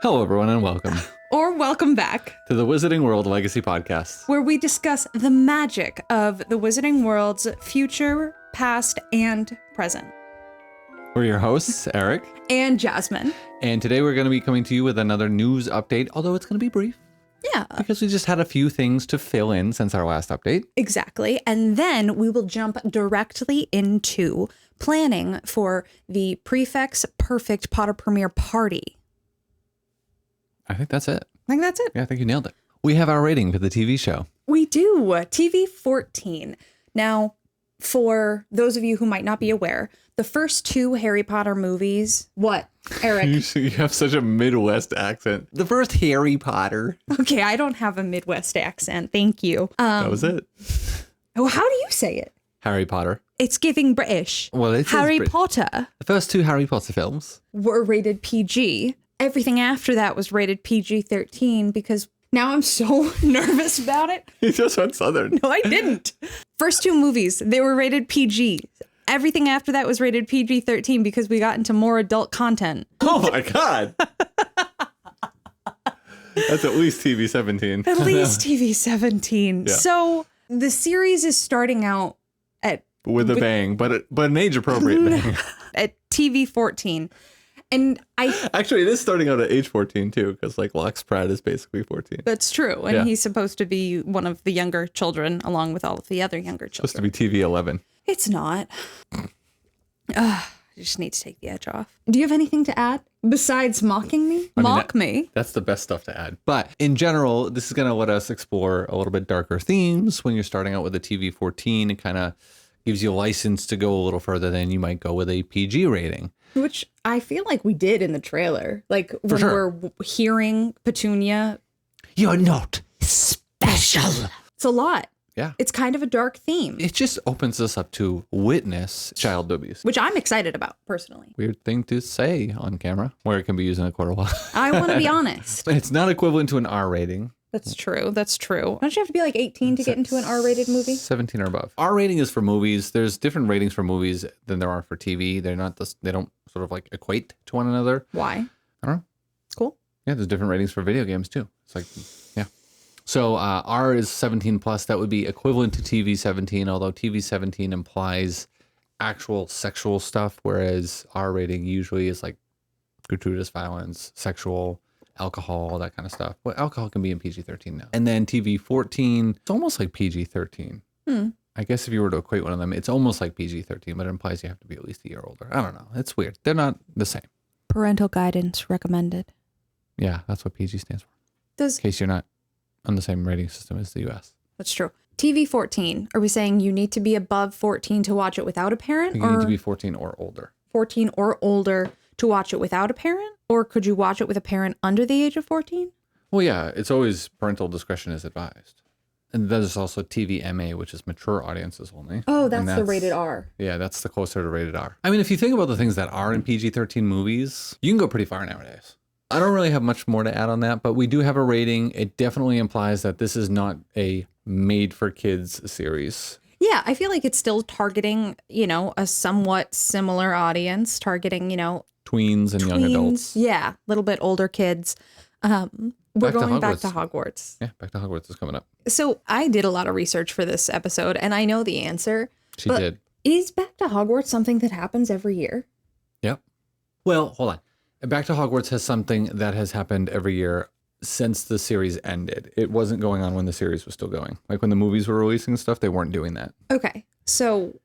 Hello, everyone, and welcome Or welcome back, to the Wizarding World Legacy Podcast. where we discuss the magic of the Wizarding World's future, past, and present. We're your hosts, Eric, And Jasmine. and today we're going to be coming to you with another news update, although it's going to be brief, Yeah, because we just had a few things to fill in since our last update. exactly. And then we will jump directly into planning for the Prefect's Perfect Potter Premiere Party. I think that's it. I think that's it. Yeah, I think you nailed it. We have our rating for the TV show. We do. TV 14. Now, for those of you who might not be aware, the first two Harry Potter movies. What, Eric? You have such a Midwest accent. The first Harry Potter. Okay, I don't have a Midwest accent. Thank you. That was it. Oh, how do you say it? Harry Potter. It's giving British. Well, it is Harry Brit- Potter The first two Harry Potter films. were rated PG. Everything after that was rated PG-13 because now I'm so nervous about it. You just went Southern. No, I didn't. First two movies, they were rated PG. Everything after that was rated PG-13 because we got into more adult content. Oh my God. That's at least TV 17. At least TV-17. Yeah. So the series is starting out With a bang, but an age appropriate bang. at TV-14. And Actually, it is starting out at age 14 too, because like Lux Pratt is basically 14. that's true. And Yeah. he's supposed to be one of the younger children along with all of the other younger children. Supposed to be TV 11. It's not. I just need to take the edge off. Do you have anything to add besides mocking me? Mock me. That's the best stuff to add. But in general, this is going to let us explore a little bit darker themes. When you're starting out with a TV 14, it kind of gives you a license to go a little further than you might go with a PG rating. Which I feel like we did in the trailer. Like when sure. we're hearing Petunia. You're not special. It's a lot. Yeah. It's kind of a dark theme, It just opens us up to witness child abuse. which I'm excited about personally. Weird thing to say on camera, where it can be used in a court of law. I want to be honest. It's not equivalent to an R rating. That's true. That's true. Don't you have to be like 18 to get into an R-rated movie? 17 or above. R rating is for movies. There's different ratings for movies than there are for TV. They don't sort of like equate to one another. Why? I don't know. It's cool. Yeah, there's different ratings for video games too. It's like, yeah. So R is 17 plus. That would be equivalent to TV 17, although TV 17 implies actual sexual stuff, whereas R rating usually is like gratuitous violence, sexual, alcohol, that kind of stuff. Well, alcohol can be in PG-13 now. And then TV 14, it's almost like PG-13. I guess if you were to equate one of them, it's almost like PG-13, but it implies you have to be at least a year older. I don't know. It's weird. They're not the same. Parental guidance recommended. Yeah, that's what PG stands for. In case you're not on the same rating system as the US. That's true. TV 14. Are we saying you need to be above 14 to watch it without a parent? You or need to be 14 or older. 14 or older to watch it without a parent? Or could you watch it with a parent under the age of 14? Well, yeah, it's always parental discretion is advised. And there's also TV MA, which is mature audiences only. Oh, And that's the rated R. Yeah, that's the closer to rated R. I mean, if you think about the things that are in PG-13 movies, you can go pretty far nowadays. I don't really have much more to add on that, but we do have a rating. It definitely implies that this is not a made-for-kids series. Yeah, I feel like it's still targeting, a somewhat similar audience, targeting, Tweens and young adults. Yeah, a little bit older kids. We're going back to Hogwarts. Yeah, Back to Hogwarts is coming up. So I did a lot of research for this episode, and I know the answer. She but did. Is Back to Hogwarts something that happens every year? Yep. Well, hold on. Back to Hogwarts has something that has happened every year since the series ended. It wasn't going on when the series was still going. Like when the movies were releasing stuff, they weren't doing that. Okay, so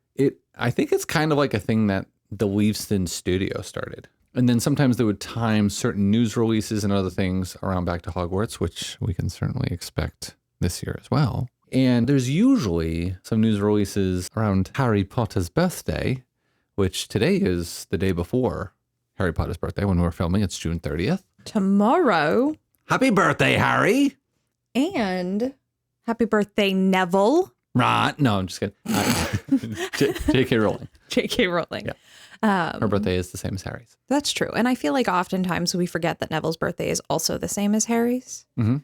I think it's kind of like a thing that the Leavesden studio started. And then sometimes they would time certain news releases and other things around Back to Hogwarts, which we can certainly expect this year as well. And there's usually some news releases around Harry Potter's birthday, which today is the day before Harry Potter's birthday when we're filming. It's June 30th. tomorrow. Happy birthday, Harry. And happy birthday, Neville. Right. No, I'm just kidding. J.K. Rowling. J.K. Rowling. Yeah. Her birthday is the same as Harry's. That's true. And I feel like oftentimes we forget that Neville's birthday is also the same as Harry's. Mm-hmm.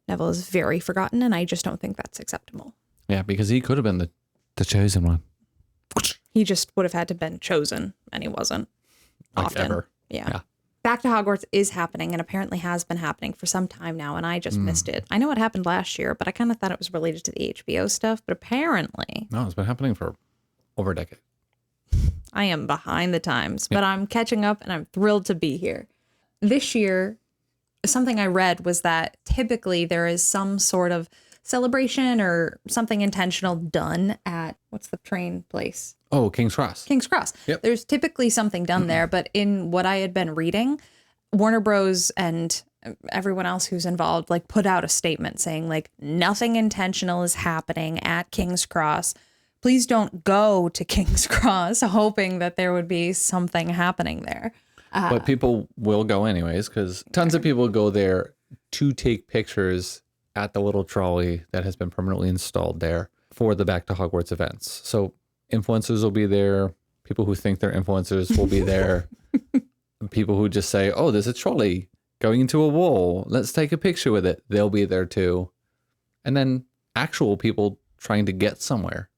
Neville is very forgotten, and I just don't think that's acceptable. Yeah, because he could have been the chosen one. He just would have had to been chosen, and he wasn't Like often. ever. Yeah. Back to Hogwarts is happening and apparently has been happening for some time now, and I just missed it. I know it happened last year, but I kind of thought it was related to the HBO stuff, but apparently No, it's been happening for over a decade. I am behind the times, but I'm catching up and I'm thrilled to be here. This year, something I read was that typically there is some sort of celebration or something intentional done at, what's the train place? Oh, King's Cross. King's Cross. Yep. There's typically something done there, but in what I had been reading, Warner Bros. And everyone else who's involved like put out a statement saying like nothing intentional is happening at King's Cross. Please don't go to King's Cross hoping that there would be something happening there. But people will go anyways because tons of people go there to take pictures at the little trolley that has been permanently installed there for the Back to Hogwarts events. So influencers will be there. People who think they're influencers will be there. People who just say, oh, there's a trolley going into a wall. Let's take a picture with it. They'll be there too. And then actual people trying to get somewhere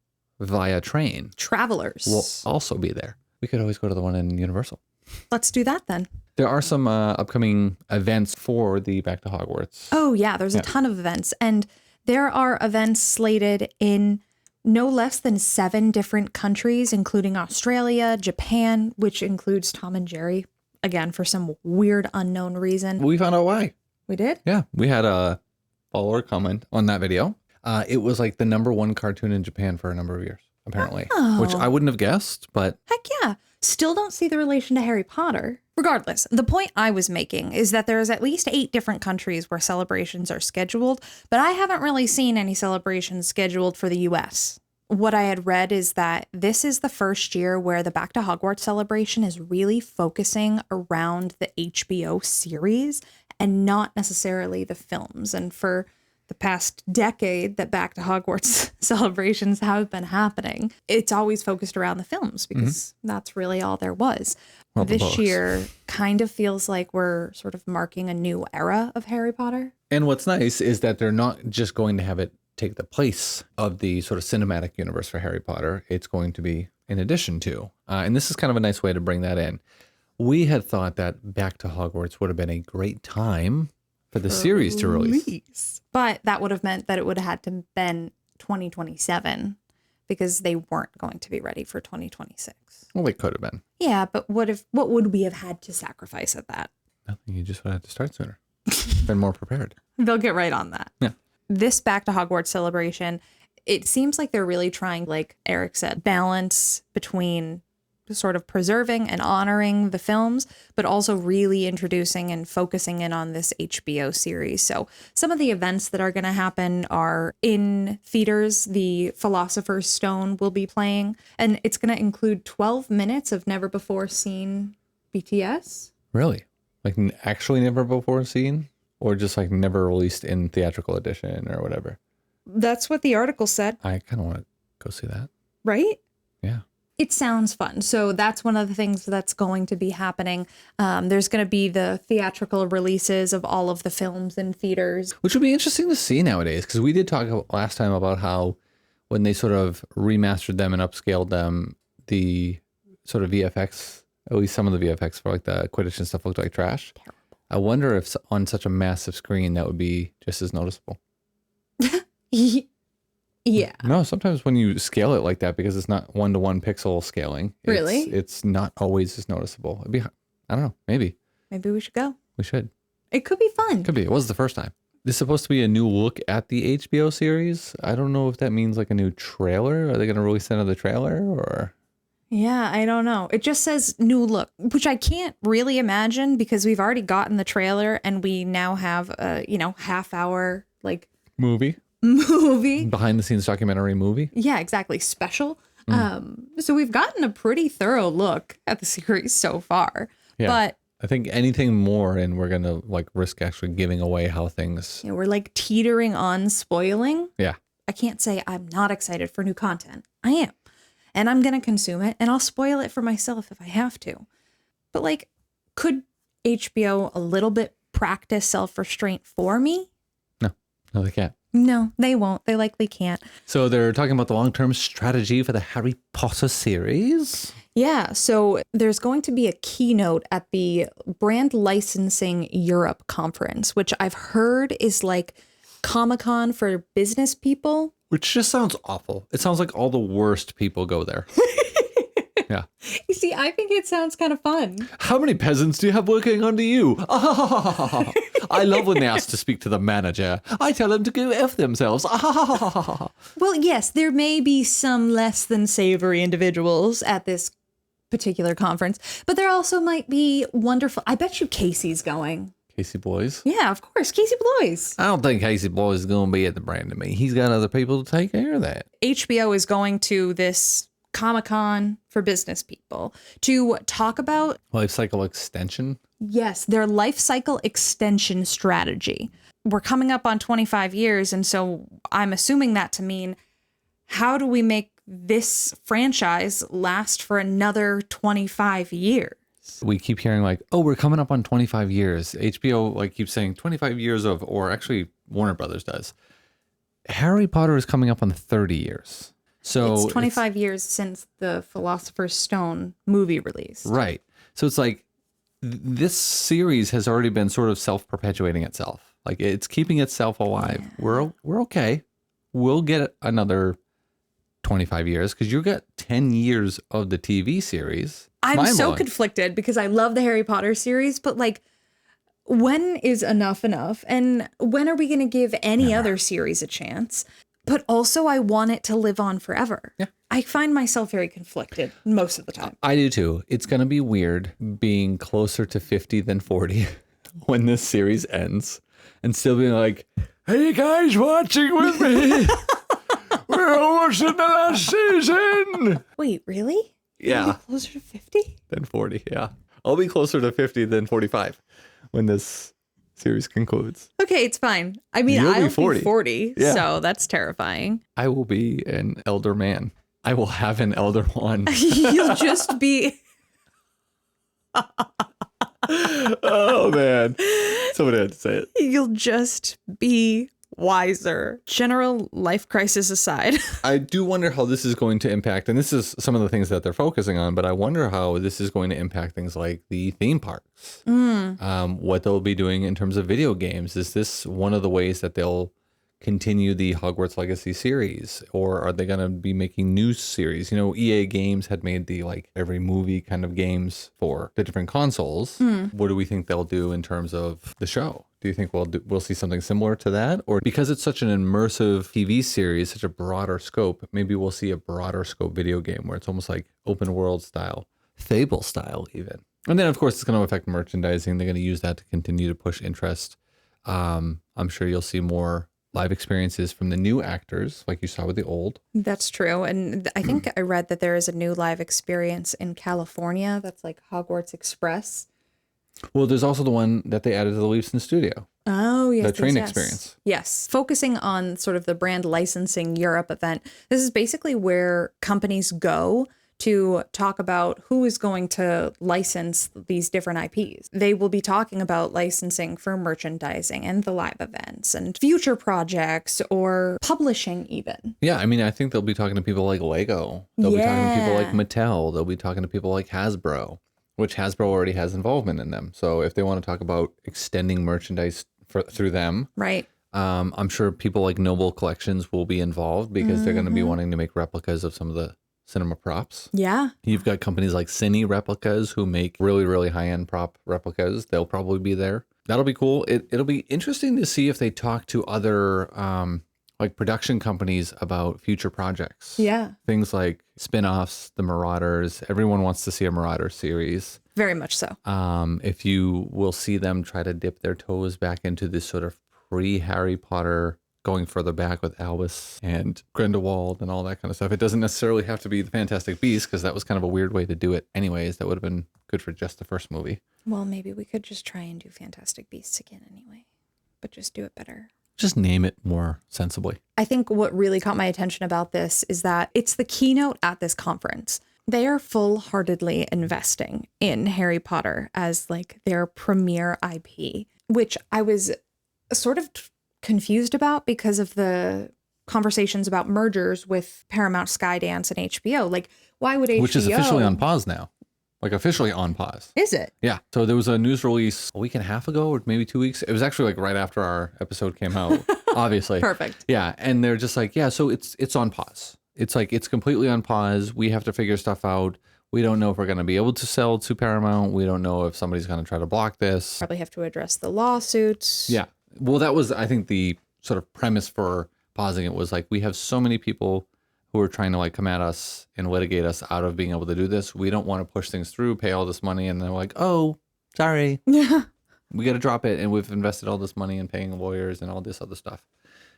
via train Travelers will also be there. We could always go to the one in Universal. Let's do that then. There are some upcoming events for the Back to Hogwarts. Oh, yeah. There's a ton of events. And there are events slated in no less than 7 different countries, including Australia, Japan, which includes Tom and Jerry, again, for some weird unknown reason. We found out why. We did? Yeah. We had a follower comment on that video. It was like the #1 cartoon in Japan for a number of years, apparently, which I wouldn't have guessed, but Heck yeah. Still don't see the relation to Harry Potter. Regardless, the point I was making is that there's at least 8 different countries where celebrations are scheduled, but I haven't really seen any celebrations scheduled for the US. What I had read is that this is the first year where the Back to Hogwarts celebration is really focusing around the HBO series and not necessarily the films. And for the past decade that Back to Hogwarts celebrations have been happening, it's always focused around the films because that's really all there was. Well, the this books. year kind of feels like we're sort of marking a new era of Harry Potter. And what's nice is that they're not just going to have it take the place of the sort of cinematic universe for Harry Potter. It's going to be in addition to. And this is kind of a nice way to bring that in. We had thought that Back to Hogwarts would have been a great time for the series to release. But that would have meant that it would have had to been 2027 because they weren't going to be ready for 2026. Well, they could have been. Yeah, but what would we have had to sacrifice at that? Nothing. You just would have to start sooner. Been more prepared. They'll get right on that. Yeah. This Back to Hogwarts celebration, it seems like they're really trying, like Eric said, balance between sort of preserving and honoring the films, but also really introducing and focusing in on this HBO series. So some of the events that are going to happen are in theaters. The Philosopher's Stone will be playing, and it's going to include 12 minutes of never before seen BTS. Really? Like actually never before seen? Or just like never released in theatrical edition or whatever? That's what the article said, I kind of want to go see that. right? Yeah. It sounds fun. So that's one of the things that's going to be happening. There's going to be the theatrical releases of all of the films in theaters. Which would be interesting to see nowadays, because we did talk last time about how when they sort of remastered them and upscaled them, the sort of VFX, at least some of the VFX for like the Quidditch and stuff looked like trash. Terrible. I wonder if on such a massive screen that would be just as noticeable. Yeah. No, sometimes when you scale it like that, because it's not 1-to-1 pixel scaling, Really? it's not always as noticeable. It'd be, I don't know, maybe Maybe we should go. we should. It could be fun. Could be. It was the first time. This is supposed to be a new look at the HBO series. I don't know if that means like a new trailer. Are they going to release another trailer or? Yeah, I don't know. It just says new look, which I can't really imagine because we've already gotten the trailer and we now have a, half-hour like Movie? movie. Behind the scenes documentary movie? Yeah, exactly. Special. So we've gotten a pretty thorough look at the series so far. Yeah. But I think anything more and we're going to like risk actually giving away how things. we're like teetering on spoiling. Yeah. I can't say I'm not excited for new content. I am. And I'm going to consume it and I'll spoil it for myself if I have to. But like, could HBO a little bit practice self-restraint for me? No, they can't. No, they won't. They likely can't. So they're talking about the long-term strategy for the Harry Potter series. Yeah, so there's going to be a keynote at the Brand Licensing Europe conference, which I've heard is like Comic-Con for business people. Which just sounds awful. It sounds like all the worst people go there. Yeah. You see, I think it sounds kind of fun. How many peasants do you have working under you? I love when they ask to speak to the manager. I tell them to go F themselves. Well, yes, there may be some less than savory individuals at this particular conference, but there also might be wonderful. I bet you Casey's going. Casey Boys? Yeah, of course. Casey Bloys. I don't think Casey Boys is going to be at the brand of me. He's got other people to take care of that. HBO is going to this Comic-Con for business people to talk about Life cycle extension? yes, their life cycle extension strategy. We're coming up on 25 years, and so I'm assuming that to mean how do we make this franchise last for another 25 years? We keep hearing like, oh, we're coming up on 25 years. HBO like keeps saying 25 years of, or actually Warner Brothers does. Harry Potter is coming up on 30 years. So It's 25 years since the Philosopher's Stone movie release. Right. So it's like this series has already been sort of self-perpetuating itself. Like it's keeping itself alive. Yeah. We're okay. We'll get another 25 years because you got 10 years of the TV series. I'm so conflicted because I love the Harry Potter series, but like when is enough enough? And when are we going to give any other series a chance? But also, I want it to live on forever. Yeah. I find myself very conflicted most of the time. I do too. It's going to be weird being closer to 50 than 40 when this series ends and still being like, hey guys, watching with me. We're almost in the last season. Wait, really? Yeah. You'll be closer to 50? Than 40, yeah. I'll be closer to 50 than 45 when this series concludes. Okay, it's fine. I mean, You'll I'll be 40. be 40, Yeah. so that's terrifying. I will be an elder man. I will have an elder one. You'll just be... Oh, man. Somebody had to say it. You'll just be wiser. General life crisis aside. I do wonder how this is going to impact, and this is some of the things that they're focusing on, but I wonder how this is going to impact things like the theme parks. What they'll be doing in terms of video games. Is this one of the ways that they'll continue the Hogwarts Legacy series, or are they going to be making new series? You know, EA Games had made the like every movie kind of games for the different consoles. What do we think they'll do in terms of the show? Do you think we'll see something similar to that? Or because it's such an immersive TV series, such a broader scope, maybe we'll see a broader scope video game where it's almost like open world style, Fable style even. And then of course it's going to affect merchandising. They're going to use that to continue to push interest. I'm sure you'll see more live experiences from the new actors like you saw with the old. That's true. And I think I read that there is a new live experience in California that's like Hogwarts Express. Well, there's also the one that they added to the Leapston Studio. Oh, yes. The train yes. experience. Yes. Focusing on sort of the Brand Licensing Europe event. This is basically where companies go to talk about who is going to license these different IPs. They will be talking about licensing for merchandising and the live events and future projects or publishing even. Yeah, I mean, I think they'll be talking to people like Lego. They'll be talking to people like Mattel. They'll be talking to people like Hasbro, which Hasbro already has involvement in them. So if they want to talk about extending merchandise through them, right? I'm sure people like Noble Collections will be involved because they're going to be wanting to make replicas of some of the cinema props. Yeah. You've got companies like Cine Replicas who make really, really high-end prop replicas. They'll probably be there. That'll be cool. It'll be interesting to see if they talk to other like production companies about future projects. Yeah. Things like spin-offs, the Marauders. Everyone wants to see a Marauder series. Very much so. If you will see them try to dip their toes back into this sort of pre-Harry Potter, going further back with Albus and Grindelwald and all that kind of stuff. It doesn't necessarily have to be the Fantastic Beasts because that was kind of a weird way to do it anyways. That would have been good for just the first movie. Well, maybe we could just try and do Fantastic Beasts again anyway, but just do it better. Just name it more sensibly. I think what really caught my attention about this is that it's the keynote at this conference. They are full-heartedly investing in Harry Potter as like their premier IP, which I was sort of confused about because of the conversations about mergers with Paramount, Skydance, and HBO. Like, why would HBO? Which is officially on pause now. Like officially on pause. Is it? Yeah. So there was a news release a week and a half ago or maybe 2 weeks. It was actually like right after our episode came out, obviously. Perfect. Yeah. And they're just like, yeah, so it's on pause. It's like, it's completely on pause. We have to figure stuff out. We don't know if we're going to be able to sell to Paramount. We don't know if somebody's going to try to block this. Probably have to address the lawsuits. Yeah. Well, that was, I think, the sort of premise for pausing it was like, we have so many people who are trying to like come at us and litigate us out of being able to do this. We don't want to push things through, pay all this money, and they're like, oh, sorry. Yeah. We got to drop it. And we've invested all this money in paying lawyers and all this other stuff.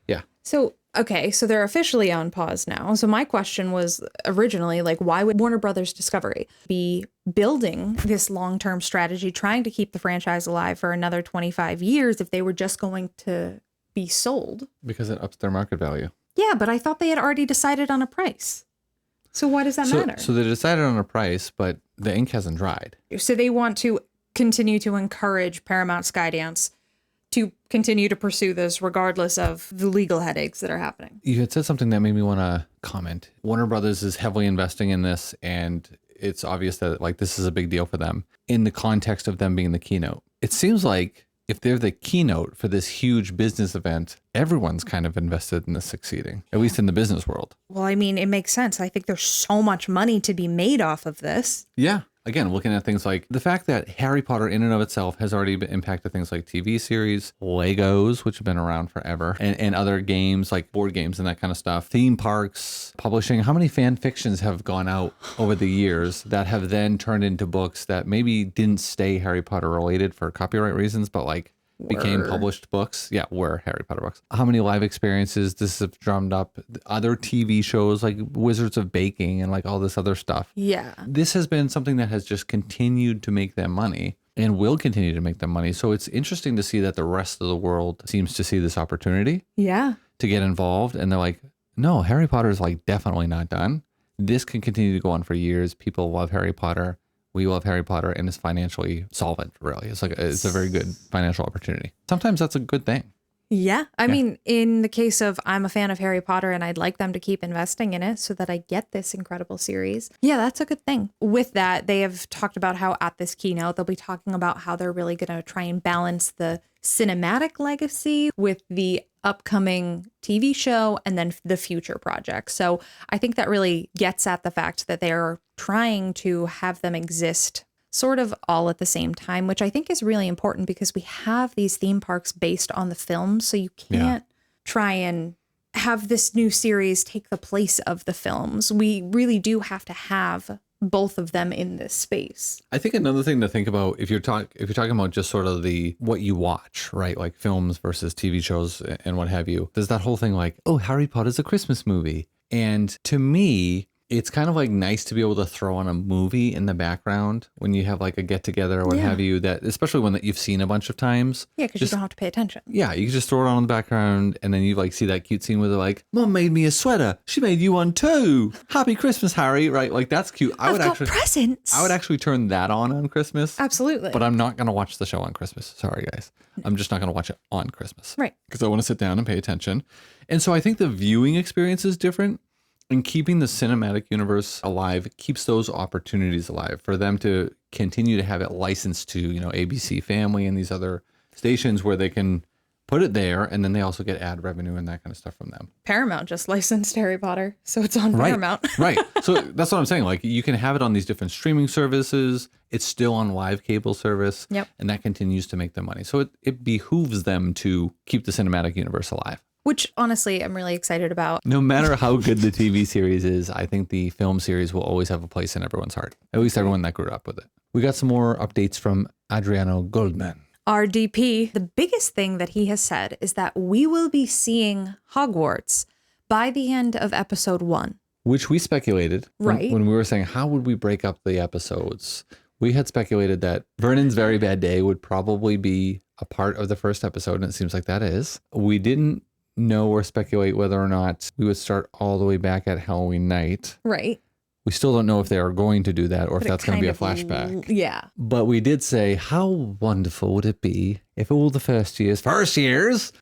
Yeah. So, okay, so they're officially on pause now. So my question was originally like, why would Warner Brothers Discovery be building this long-term strategy, trying to keep the franchise alive for another 25 years if they were just going to be sold? Because it ups their market value. Yeah, but I thought they had already decided on a price. So why does that matter? So they decided on a price, but the ink hasn't dried. So they want to continue to encourage Paramount, Skydance to continue to pursue this regardless of the legal headaches that are happening. You had said something that made me want to comment. Warner Brothers is heavily investing in this, and it's obvious that like this is a big deal for them in the context of them being the keynote. It seems like if they're the keynote for this huge business event, everyone's kind of invested in this succeeding, at least in the business world. Well, I mean, it makes sense. I think there's so much money to be made off of this. Yeah. Again, looking at things like the fact that Harry Potter in and of itself has already impacted things like TV series, Legos, which have been around forever, and other games like board games and that kind of stuff, theme parks, publishing. How many fan fictions have gone out over the years that have then turned into books that maybe didn't stay Harry Potter related for copyright reasons, but like became published books? Yeah, were Harry Potter books. How many live experiences this has drummed up? Other TV shows like Wizards of Baking and like all this other stuff. Yeah. This has been something that has just continued to make them money and will continue to make them money. So it's interesting to see that the rest of the world seems to see this opportunity Yeah. to get involved. And they're like, no, Harry Potter is like definitely not done. This can continue to go on for years. People love Harry Potter. We love Harry Potter, and it's financially solvent, really. It's like, it's a very good financial opportunity. Sometimes that's a good thing. Yeah. I mean, in the case of I'm a fan of Harry Potter and I'd like them to keep investing in it so that I get this incredible series. Yeah, that's a good thing. With that, they have talked about how at this keynote, they'll be talking about how they're really going to try and balance the cinematic legacy with the upcoming TV show and then the future projects. So I think that really gets at the fact that they're trying to have them exist sort of all at the same time, which I think is really important because we have these theme parks based on the films. So you can't try and have this new series take the place of the films. We really do have to have both of them in this space. I think another thing to think about if you're talking about just sort of the what you watch, right? Like films versus TV shows and what have you. There's that whole thing like, oh, Harry Potter's a Christmas movie. And to me, it's kind of like nice to be able to throw on a movie in the background when you have like a get together or what have you, that especially one that you've seen a bunch of times. Yeah, because you don't have to pay attention. Yeah, you can just throw it on in the background and then you like see that cute scene where they're like, Mom made me a sweater. She made you one too. Happy Christmas, Harry. Right? Like that's cute. I've got presents. I would actually turn that on Christmas. Absolutely. But I'm not going to watch the show on Christmas. Sorry, guys. I'm just not going to watch it on Christmas. Right. Because I want to sit down and pay attention. And so I think the viewing experience is different. And keeping the cinematic universe alive keeps those opportunities alive for them to continue to have it licensed to, you know, ABC Family and these other stations where they can put it there. And then they also get ad revenue and that kind of stuff from them. Paramount just licensed Harry Potter, so it's on Paramount. Right. So that's what I'm saying. Like you can have it on these different streaming services. It's still on live cable service. Yep. And that continues to make them money. So it behooves them to keep the cinematic universe alive. Which, honestly, I'm really excited about. No matter how good the TV series is, I think the film series will always have a place in everyone's heart. At least everyone that grew up with it. We got some more updates from Adriano Goldman. RDP, the biggest thing that he has said is that we will be seeing Hogwarts by the end of episode 1. Which we speculated. Right. When we were saying, how would we break up the episodes? We had speculated that Vernon's Very Bad Day would probably be a part of the first episode, and it seems like that is. We didn't know or speculate whether or not we would start all the way back at Halloween night. Right. We still don't know if they are going to do that or if that's going to be a flashback. Yeah. But we did say, how wonderful would it be If all the first years,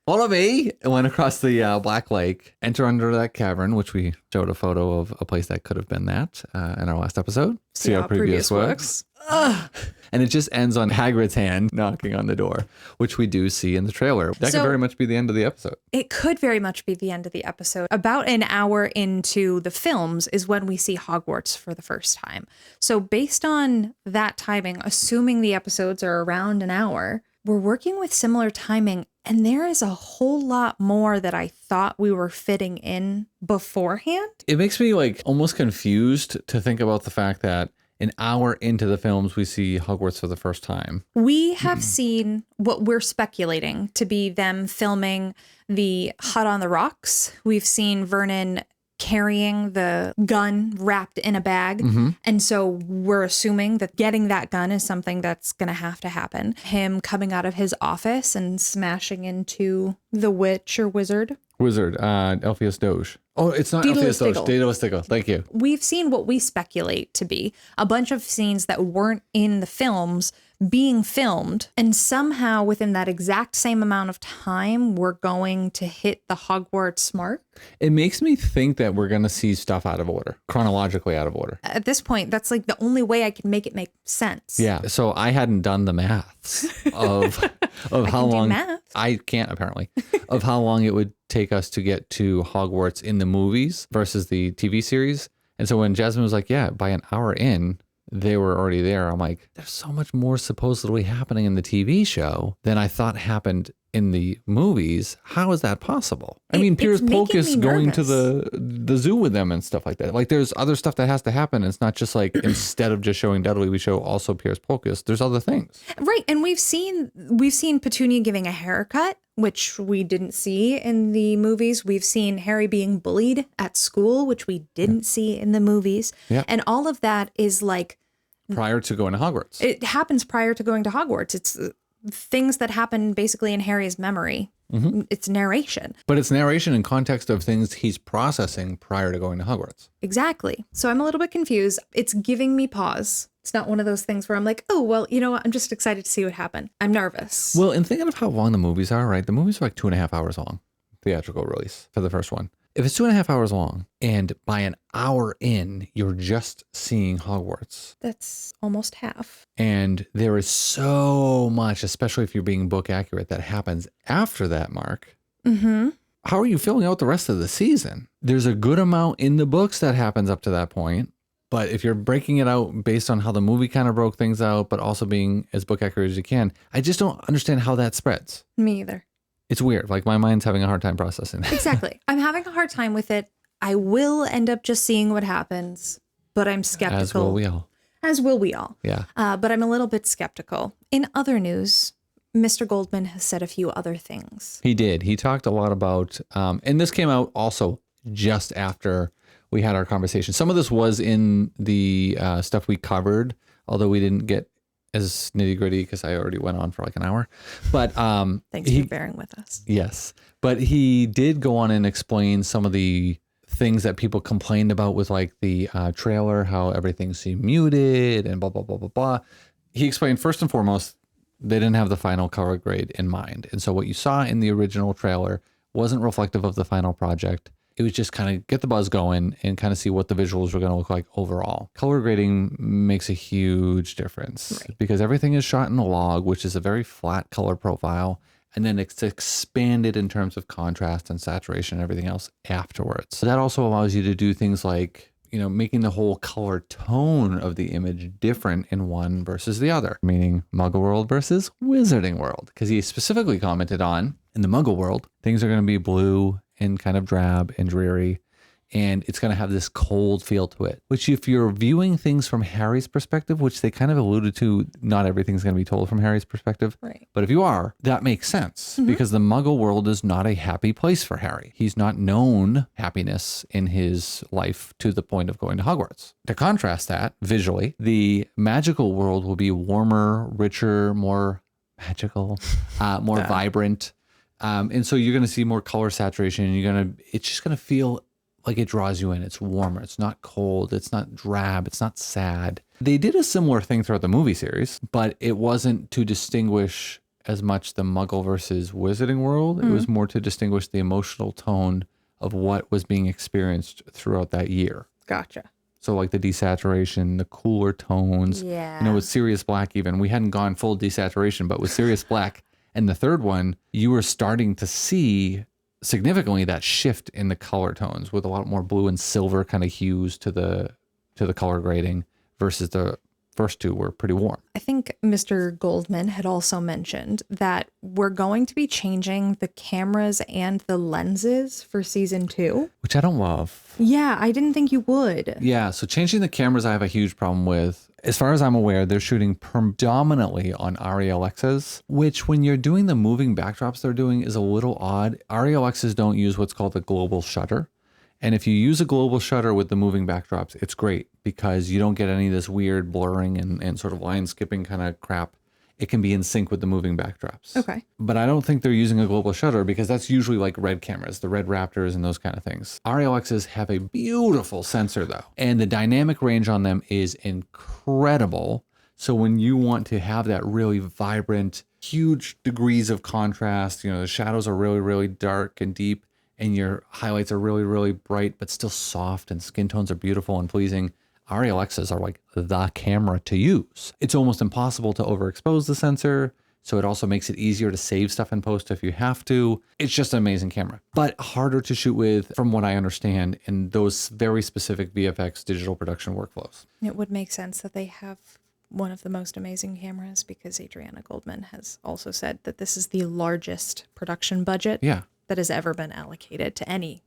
follow me, and went across the Black Lake, enter under that cavern, which we showed a photo of a place that could have been that in our last episode. See how previous works. And it just ends on Hagrid's hand knocking on the door, which we do see in the trailer. That could very much be the end of the episode. It could very much be the end of the episode. About an hour into the films is when we see Hogwarts for the first time. So based on that timing, assuming the episodes are around an hour, we're working with similar timing. And there is a whole lot more that I thought we were fitting in beforehand. It makes me like almost confused to think about the fact that an hour into the films, we see Hogwarts for the first time. We have seen what we're speculating to be them filming the hut on the rocks. We've seen Vernon carrying the gun wrapped in a bag. And so we're assuming that getting that gun is something that's going to happen. Him coming out of his office and smashing into the witch or wizard. Alpheus Doge. Oh, it's not Alpheus Doge. Daedalus Diggle. Thank you. We've seen what we speculate to be a bunch of scenes that weren't in the films being filmed. And somehow within that exact same amount of time, we're going to hit the Hogwarts mark. It makes me think that we're going to see stuff out of order, chronologically out of order. At this point, that's like the only way I can make it make sense. Yeah. So I hadn't done the maths of how long. I can't apparently of how long it would take us to get to Hogwarts in the movies versus the TV series. And so when Jasmine was like, yeah, by an hour in, they were already there. I'm like, there's so much more supposedly happening in the TV show than I thought happened in the movies. How is that possible? I mean, Piers Polkiss going to the zoo with them and stuff like that. Like there's other stuff that has to happen. It's not just like instead of just showing Dudley, we show also Piers Polkiss. There's other things. Right. And we've seen Petunia giving a haircut, which we didn't see in the movies. We've seen Harry being bullied at school, which we didn't see in the movies. Yeah. And all of that is like prior to going to Hogwarts. It happens prior to going to Hogwarts. It's things that happen basically in Harry's memory. It's narration. But it's narration in context of things he's processing prior to going to Hogwarts. Exactly. So I'm a little bit confused. It's giving me pause. It's not one of those things where I'm like, oh, well, you know what? I'm just excited to see what happened. I'm nervous. Well, and thinking of how long the movies are, right? The movies are like 2.5 hours long, theatrical release for the first one. If it's 2.5 hours long and by an hour in, you're just seeing Hogwarts. That's almost half. And there is so much, especially if you're being book accurate, that happens after that mark. How are you filling out the rest of the season? There's a good amount in the books that happens up to that point. But if you're breaking it out based on how the movie kind of broke things out, but also being as book accurate as you can, I just don't understand how that spreads. Me either. It's weird. Like my mind's having a hard time processing that. Exactly. I'm having a hard time with it. I will end up just seeing what happens, but I'm skeptical. As will we all. As will we all. Yeah. But I'm a little bit skeptical. In other news, Mr. Goldman has said a few other things. He did. He talked a lot about, and this came out also just after we had our conversation. Some of this was in the stuff we covered, although we didn't get as nitty gritty because I already went on for like an hour. But thanks for bearing with us. Yes. But he did go on and explain some of the things that people complained about with like the trailer, how everything seemed muted and blah, blah, blah, blah, blah. He explained first and foremost, they didn't have the final color grade in mind. And so what you saw in the original trailer wasn't reflective of the final project. It was just kind of get the buzz going and kind of see what the visuals were going to look like overall. Color grading makes a huge difference because everything is shot in a log, which is a very flat color profile. And then it's expanded in terms of contrast and saturation and everything else afterwards. So that also allows you to do things like, you know, making the whole color tone of the image different in one versus the other, meaning Muggle world versus Wizarding world. Because he specifically commented on, in the Muggle world, things are going to be blue and kind of drab and dreary. And it's going to have this cold feel to it, which if you're viewing things from Harry's perspective, which they kind of alluded to, not everything's going to be told from Harry's perspective. Right. But if you are, that makes sense because the Muggle world is not a happy place for Harry. He's not known happiness in his life to the point of going to Hogwarts. To contrast that visually, the magical world will be warmer, richer, more magical, more vibrant. And so you're going to see more color saturation and it's just going to feel like it draws you in. It's warmer. It's not cold. It's not drab. It's not sad. They did a similar thing throughout the movie series, but it wasn't to distinguish as much the Muggle versus Wizarding World. It was more to distinguish the emotional tone of what was being experienced throughout that year. Gotcha. So like the desaturation, the cooler tones. Yeah. You know, with Sirius Black even, we hadn't gone full desaturation, but with Sirius Black and the third one, you were starting to see significantly that shift in the color tones with a lot more blue and silver kind of hues to the color grading versus the first two were pretty warm. I think Mr. Goldman had also mentioned that we're going to be changing the cameras and the lenses for season 2. Which I don't love. Yeah, I didn't think you would. Yeah, so changing the cameras I have a huge problem with. As far as I'm aware, they're shooting predominantly on RELXs, which when you're doing the moving backdrops they're doing is a little odd. RELXs don't use what's called a global shutter. And if you use a global shutter with the moving backdrops, it's great because you don't get any of this weird blurring and sort of line skipping kind of crap. It can be in sync with the moving backdrops. Okay. But I don't think they're using a global shutter because that's usually like red cameras, the red Raptors and those kind of things. RELXs have a beautiful sensor though, and the dynamic range on them is incredible. So when you want to have that really vibrant, huge degrees of contrast, you know, the shadows are really, really dark and deep, and your highlights are really, really bright, but still soft, and skin tones are beautiful and pleasing. RELXs are like the camera to use. It's almost impossible to overexpose the sensor, so it also makes it easier to save stuff in post if you have to. It's just an amazing camera, but harder to shoot with, from what I understand, in those very specific VFX digital production workflows. It would make sense that they have one of the most amazing cameras because Adriano Goldman has also said that this is the largest production budget that has ever been allocated to any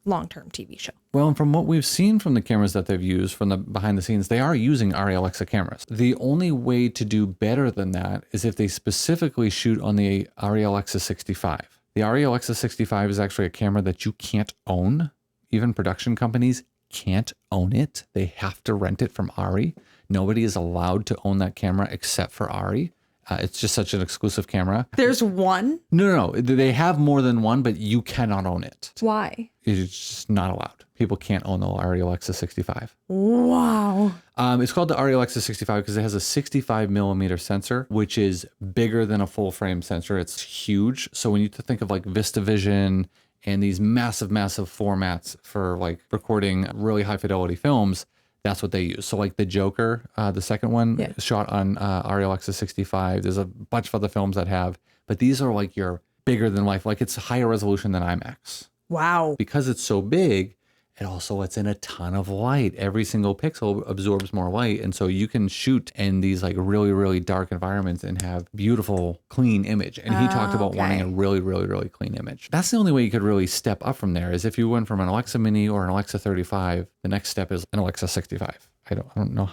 long-term TV show. Well, and from what we've seen from the cameras that they've used from the behind the scenes, they are using RELX cameras. The only way to do better than that is if they specifically shoot on the RELX 65. The RELX 65 is actually a camera that you can't own. Even production companies can't own it. They have to rent it from ARRI. Nobody is allowed to own that camera except for ARRI. It's just such an exclusive camera. There's one? No. They have more than one, but you cannot own it. Why? It's just not allowed. People can't own the RELX 65. Wow. It's called the RELX 65 because it has a 65 millimeter sensor, which is bigger than a full frame sensor. It's huge. So when you think of like VistaVision and these massive, massive formats for like recording really high fidelity films, that's what they use. So like the Joker, the second one is shot on RELX 65. There's a bunch of other films that have, but these are like your bigger than life. Like it's higher resolution than IMAX. Wow. Because it's so big, it also lets in a ton of light. Every single pixel absorbs more light. And so you can shoot in these like really, really dark environments and have beautiful, clean image. And he talked about wanting a really, really, really clean image. That's the only way you could really step up from there is if you went from an Alexa Mini or an Alexa 35, the next step is an Alexa 65. I don't know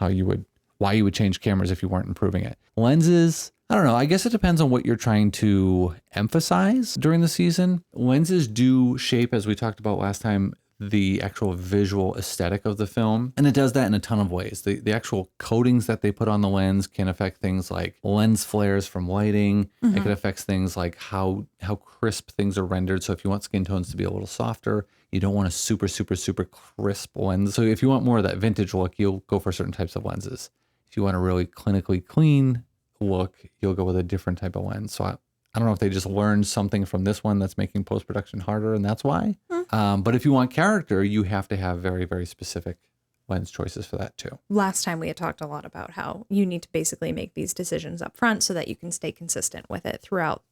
why you would change cameras if you weren't improving it. Lenses, I don't know. I guess it depends on what you're trying to emphasize during the season. Lenses do shape, as we talked about last time, the actual visual aesthetic of the film. And it does that in a ton of ways. The actual coatings that they put on the lens can affect things like lens flares from lighting. It can affect things like how crisp things are rendered. So if you want skin tones to be a little softer, you don't want a super, super, super crisp lens. So if you want more of that vintage look, you'll go for certain types of lenses. If you want a really clinically clean look, you'll go with a different type of lens. So I don't know if they just learned something from this one that's making post-production harder and that's why. But if you want character, you have to have very, very specific lens choices for that too. Last time we had talked a lot about how you need to basically make these decisions up front so that you can stay consistent with it throughout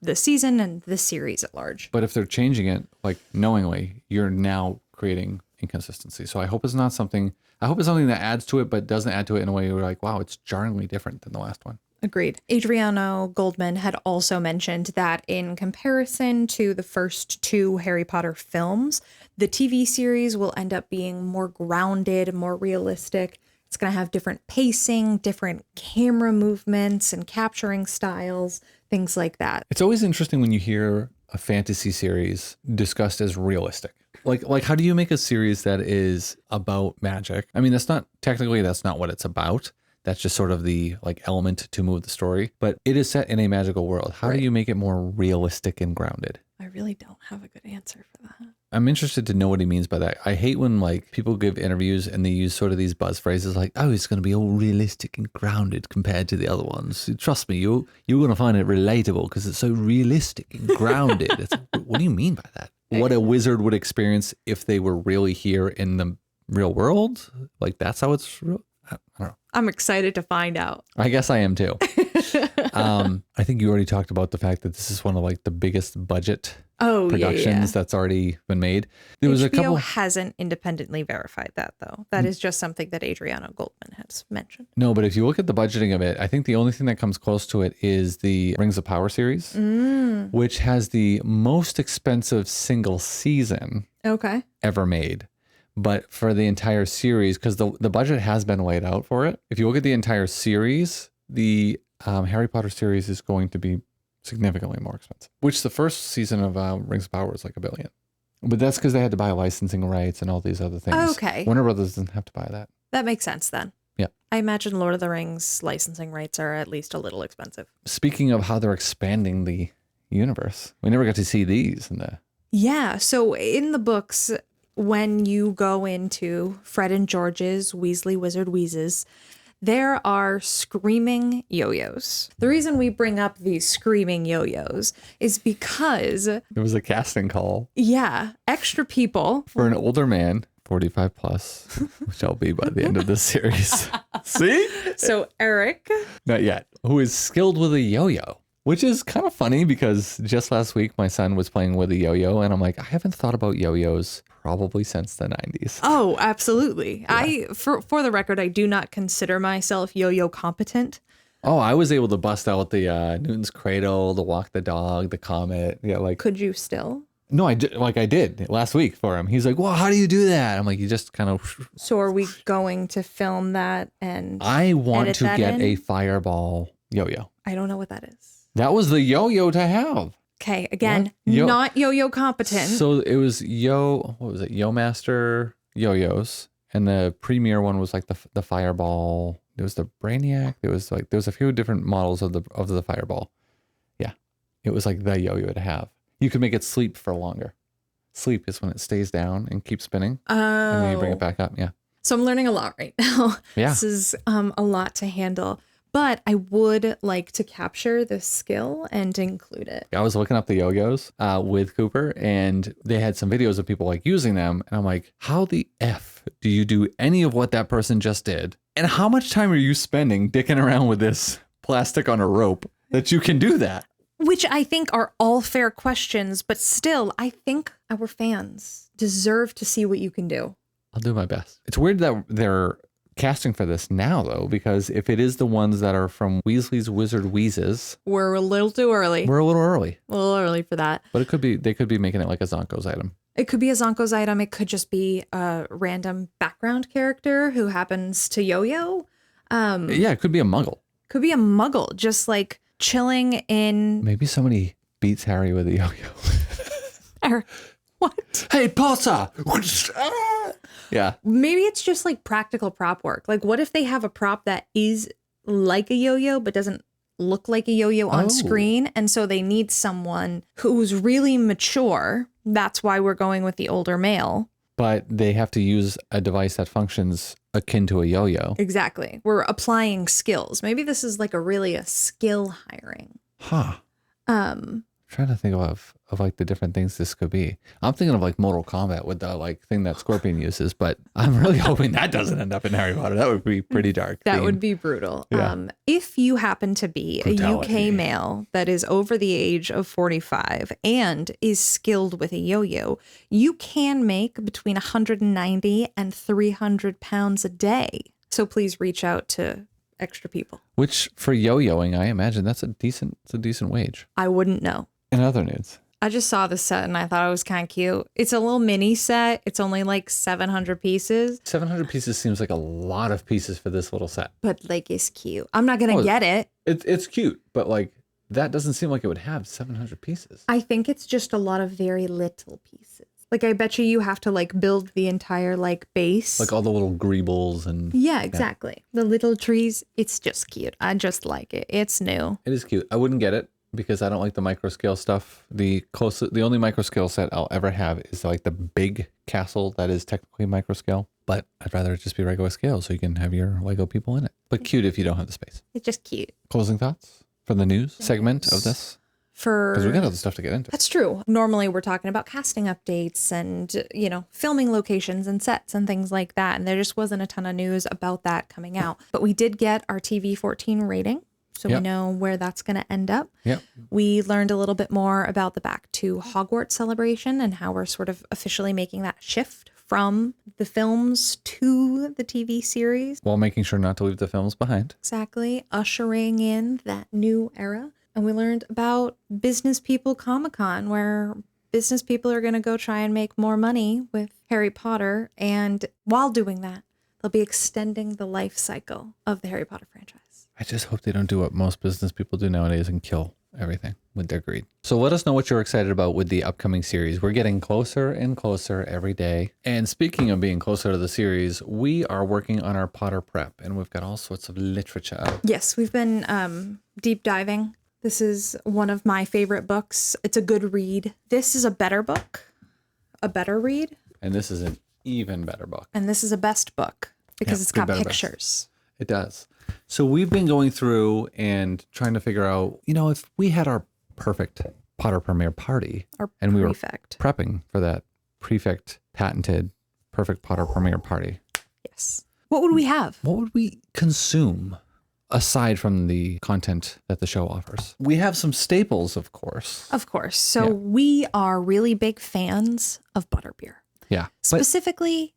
the season and the series at large. But if they're changing it like knowingly, you're now creating inconsistency. So I hope it's something that adds to it, but doesn't add to it in a way where you're like, wow, it's jarringly different than the last one. Agreed. Adriano Goldman had also mentioned that in comparison to the first 2 Harry Potter films, the TV series will end up being more grounded, more realistic. It's going to have different pacing, different camera movements and capturing styles, things like that. It's always interesting when you hear a fantasy series discussed as realistic. Like how do you make a series that is about magic? I mean, that's not what it's about. That's just sort of the like element to move the story, but it is set in a magical world. How do you make it more realistic and grounded? I really don't have a good answer for that. I'm interested to know what he means by that. I hate when like people give interviews and they use sort of these buzz phrases like, "Oh, it's going to be all realistic and grounded compared to the other ones. Trust me, you're going to find it relatable because it's so realistic and grounded." It's like, what do you mean by that? What a wizard would experience if they were really here in the real world? Like that's how it's real? I don't know. I'm excited to find out. I guess I am too. I think you already talked about the fact that this is one of like the biggest budget productions that's already been made. There was a couple hasn't independently verified that though. That is just something that Adriano Goldman has mentioned. No, but if you look at the budgeting of it, I think the only thing that comes close to it is the Rings of Power series, which has the most expensive single season ever made. But for the entire series, because the budget has been laid out for it. If you look at the entire series, the Harry Potter series is going to be significantly more expensive, which the first season of Rings of Power was like $1 billion. But that's because they had to buy licensing rights and all these other things. Okay. Warner Brothers doesn't have to buy that. That makes sense then. Yeah. I imagine Lord of the Rings licensing rights are at least a little expensive. Speaking of how they're expanding the universe, we never got to see these in the... Yeah. So in the books, when you go into Fred and George's Weasley Wizard Wheezes, there are screaming yo-yos. The reason we bring up these screaming yo-yos is because... It was a casting call. Yeah. Extra people. For an older man, 45 plus, which I'll be by the end of this series. See? So Eric. Not yet. Who is skilled with a yo-yo. Which is kind of funny because just last week my son was playing with a yo-yo and I'm like, I haven't thought about yo-yos probably since the 90s. Oh, absolutely. Yeah. For the record, I do not consider myself yo-yo competent. Oh, I was able to bust out the Newton's Cradle, the Walk the Dog, the Comet. Yeah, like. Could you still? No, I did last week for him. He's like, well, how do you do that? I'm like, you just kind of. So are we going to film that and I want to get a fireball yo-yo. I don't know what that is. That was the yo-yo to have. Okay, again, not yo-yo competent. So it was what was it? Yo Master yo-yos. And the premier one was like the fireball. There was the Brainiac. There was a few different models of the fireball. Yeah. It was like the yo-yo to have. You could make it sleep for longer. Sleep is when it stays down and keeps spinning. Oh. And then you bring it back up. Yeah. So I'm learning a lot right now. Yeah. This is a lot to handle. But I would like to capture this skill and include it. I was looking up the yo-yos with Cooper, and they had some videos of people like using them. And I'm like, how the F do you do any of what that person just did? And how much time are you spending dicking around with this plastic on a rope that you can do that? Which I think are all fair questions, but still, I think our fans deserve to see what you can do. I'll do my best. It's weird that they're casting for this now, though, because if it is the ones that are from Weasley's Wizard Wheezes, we're a little too early. We're a little early. A little early for that. But they could be making it like a Zonko's item. It could be a Zonko's item. It could just be a random background character who happens to yo-yo. Yeah, it could be a Muggle. Could be a Muggle, just like chilling in. Maybe somebody beats Harry with a yo-yo. What? Hey, Potter! Yeah. Maybe it's just like practical prop work. Like, what if they have a prop that is like a yo-yo but doesn't look like a yo-yo on screen? And so they need someone who's really mature. That's why we're going with the older male. But they have to use a device that functions akin to a yo-yo. Exactly. We're applying skills. Maybe this is like a skill hiring. Huh. Trying to think of like the different things this could be. I'm thinking of like Mortal Kombat with the like thing that Scorpion uses, but I'm really hoping that doesn't end up in Harry Potter. That would be pretty dark. That would be brutal. Yeah. If you happen to be Brutality. a UK male that is over the age of 45 and is skilled with a yo-yo, you can make between 190 and 300 pounds a day. So please reach out to extra people. Which for yo-yoing, I imagine it's a decent wage. I wouldn't know. In other news. I just saw the set and I thought it was kind of cute. It's a little mini set. It's only like 700 pieces. 700 pieces seems like a lot of pieces for this little set. But like it's cute. I'm not going to get it. It's cute, but like that doesn't seem like it would have 700 pieces. I think it's just a lot of very little pieces. Like I bet you have to like build the entire like base. Like all the little greebles and... Yeah, exactly. Yeah. The little trees. It's just cute. I just like it. It's new. It is cute. I wouldn't get it. because I don't like the micro scale stuff. The only micro scale set I'll ever have is like the big castle that is technically micro scale, but I'd rather it just be regular scale so you can have your Lego people in it. But cute if you don't have the space. It's just cute. Closing thoughts from the news segment of this? Because we got other stuff to get into. That's true. Normally we're talking about casting updates and, filming locations and sets and things like that. And there just wasn't a ton of news about that coming out. But we did get our TV 14 rating. So we know where that's going to end up. Yep. We learned a little bit more about the Back to Hogwarts celebration and how we're sort of officially making that shift from the films to the TV series. While making sure not to leave the films behind. Exactly. Ushering in that new era. And we learned about Business People Comic-Con, where business people are going to go try and make more money with Harry Potter. And while doing that, they'll be extending the life cycle of the Harry Potter franchise. I just hope they don't do what most business people do nowadays and kill everything with their greed. So let us know what you're excited about with the upcoming series. We're getting closer and closer every day. And speaking of being closer to the series, we are working on our Potter prep, and we've got all sorts of literature out. Yes, we've been deep diving. This is one of my favorite books. It's a good read. This is a better book, a better read. And this is an even better book. And this is a best book because it's got pictures. It does. So we've been going through and trying to figure out, if we had our perfect Potter premiere party and we were prepping for that prefect patented perfect Potter premiere party. Yes. What would we have? What would we consume aside from the content that the show offers? We have some staples, of course. Of course. So we are really big fans of butterbeer. Yeah. Specifically,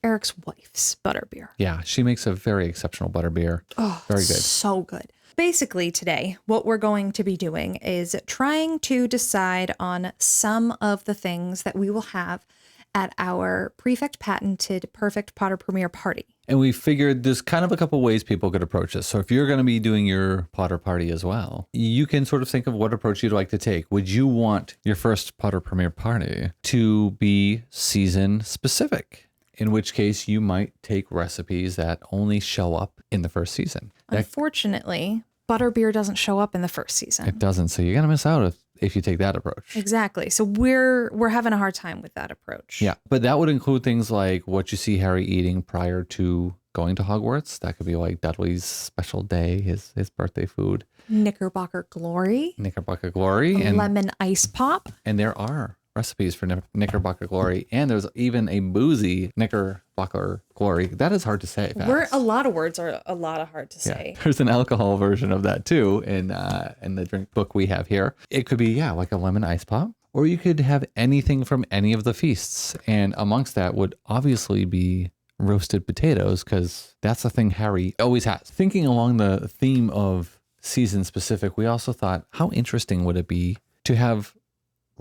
Eric's wife's butterbeer. Yeah, she makes a very exceptional butterbeer. Oh, very good. So good. Basically today, what we're going to be doing is trying to decide on some of the things that we will have at our prefect patented perfect Potter premiere party. And we figured there's kind of a couple ways people could approach this. So if you're going to be doing your Potter party as well, you can sort of think of what approach you'd like to take. Would you want your first Potter premiere party to be season specific? In which case you might take recipes that only show up in the first season. Unfortunately, butterbeer doesn't show up in the first season. It doesn't. So you're going to miss out if you take that approach. Exactly. So we're having a hard time with that approach. Yeah. But that would include things like what you see Harry eating prior to going to Hogwarts. That could be like Dudley's special day, his birthday food. Knickerbocker Glory. Knickerbocker Glory. And lemon ice pop. And there are recipes for Knickerbocker Glory, and there's even a boozy Knickerbocker Glory. That is hard to say. A lot of words are a lot of hard to say. There's an alcohol version of that too in the drink book we have here. It could be like a lemon ice pop, or you could have anything from any of the feasts, and amongst that would obviously be roasted potatoes because that's the thing Harry always has. Thinking along the theme of season specific, we also thought, how interesting would it be to have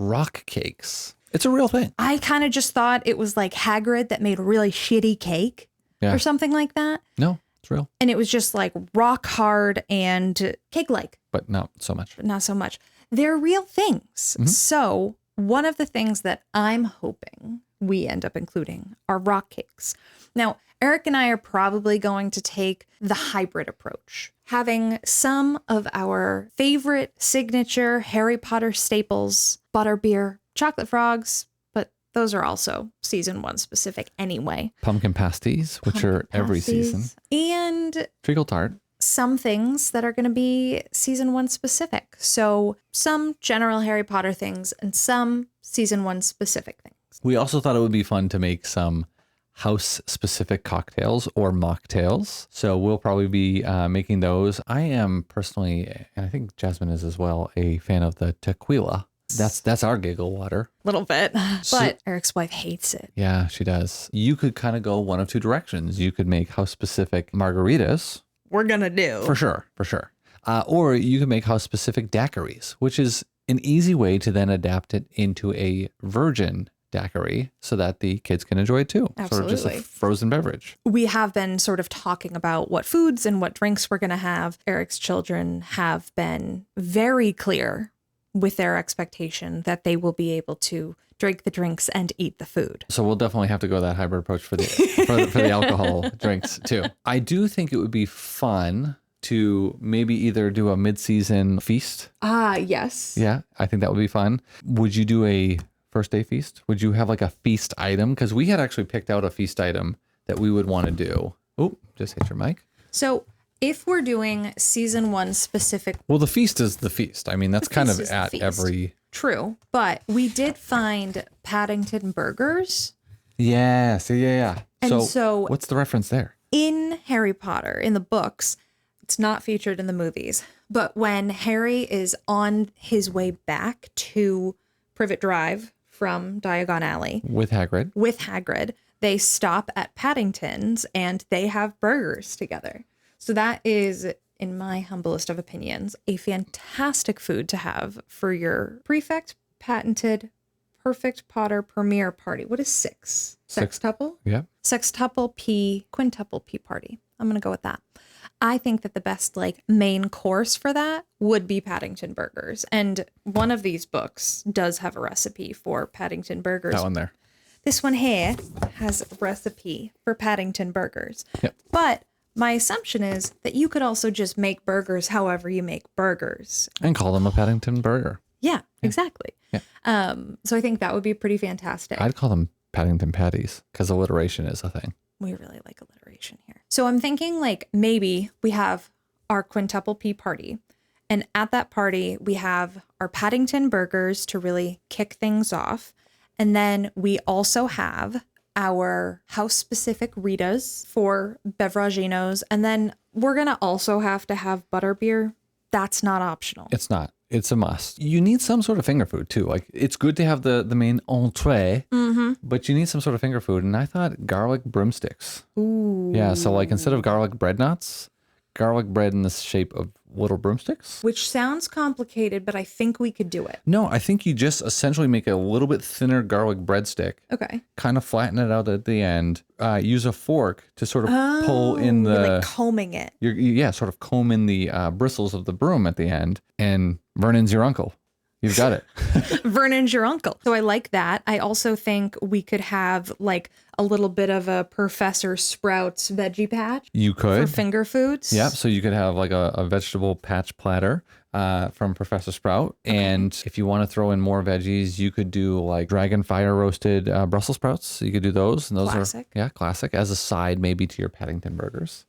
rock cakes? It's a real thing. I kind of just thought it was like Hagrid that made a really shitty cake or something like that. No, it's real. And it was just like rock hard and cake-like. But not so much. Not so much. They're real things. Mm-hmm. So one of the things that I'm hoping we end up including are rock cakes. Now, Eric and I are probably going to take the hybrid approach, having some of our favorite signature Harry Potter staples, butterbeer, chocolate frogs, but those are also season 1 specific anyway. Pumpkin pasties, which are every season. And treacle tart. Some things that are going to be season 1 specific. So some general Harry Potter things and some season 1 specific things. We also thought it would be fun to make some house-specific cocktails or mocktails. So we'll probably be making those. I am personally, and I think Jasmine is as well, a fan of the tequila. That's our giggle water. Little bit. But Eric's wife hates it. Yeah, she does. You could kind of go one of two directions. You could make house-specific margaritas. We're going to do. For sure. Or you can make house-specific daiquiris, which is an easy way to then adapt it into a virgin daiquiri so that the kids can enjoy it too. Absolutely. Sort of just a frozen beverage. We have been sort of talking about what foods and what drinks we're going to have. Eric's children have been very clear with their expectation that they will be able to drink the drinks and eat the food. So we'll definitely have to go that hybrid approach for the alcohol drinks too. I do think it would be fun to maybe either do a mid-season feast. Yes. Yeah, I think that would be fun. Would you do a first day feast? Would you have like a feast item? Because we had actually picked out a feast item that we would want to do. Oh, just hit your mic. So if we're doing season 1 specific. Well, the feast is the feast. I mean, that's kind of at every. True. But we did find Paddington burgers. Yes. Yeah. And so what's the reference there? In Harry Potter, in the books, it's not featured in the movies. But when Harry is on his way back to Privet Drive from Diagon Alley. With Hagrid. They stop at Paddington's and they have burgers together. So that is, in my humblest of opinions, a fantastic food to have for your prefect patented perfect Potter premiere party. What is 6? Sextuple? Yeah. Sextuple P, quintuple P party. I'm going to go with that. I think that the best main course for that would be Paddington burgers. And one of these books does have a recipe for Paddington burgers. That one there. This one here has a recipe for Paddington burgers. Yep. But my assumption is that you could also just make burgers however you make burgers. And call them a Paddington burger. Yeah, exactly. Yeah. So I think that would be pretty fantastic. I'd call them Paddington patties because alliteration is a thing. We really like alliteration here. So I'm thinking maybe we have our quintuple P party. And at that party, we have our Paddington burgers to really kick things off. And then we also have our house-specific Ritas for beveraginos. And then we're going to also have to have butterbeer. That's not optional. It's not. It's a must. You need some sort of finger food too. It's good to have the main entree, but you need some sort of finger food. And I thought garlic broomsticks. Ooh. Yeah. So instead of garlic bread nuts, garlic bread in the shape of little broomsticks. Which sounds complicated, but I think we could do it. No, I think you just essentially make a little bit thinner garlic breadstick. Okay. Kind of flatten it out at the end. Use a fork to sort of pull in the. You're combing it. Sort of comb in the bristles of the broom at the end. And Vernon's your uncle. You've got it. Vernon's your uncle. So I like that. I also think we could have a little bit of a Professor Sprouts veggie patch. You could. For finger foods. Yep. So you could have a vegetable patch platter from Professor Sprout. Okay. And if you want to throw in more veggies, you could do dragon fire roasted Brussels sprouts. You could do those. And those classic. are classic as a side maybe to your Paddington burgers.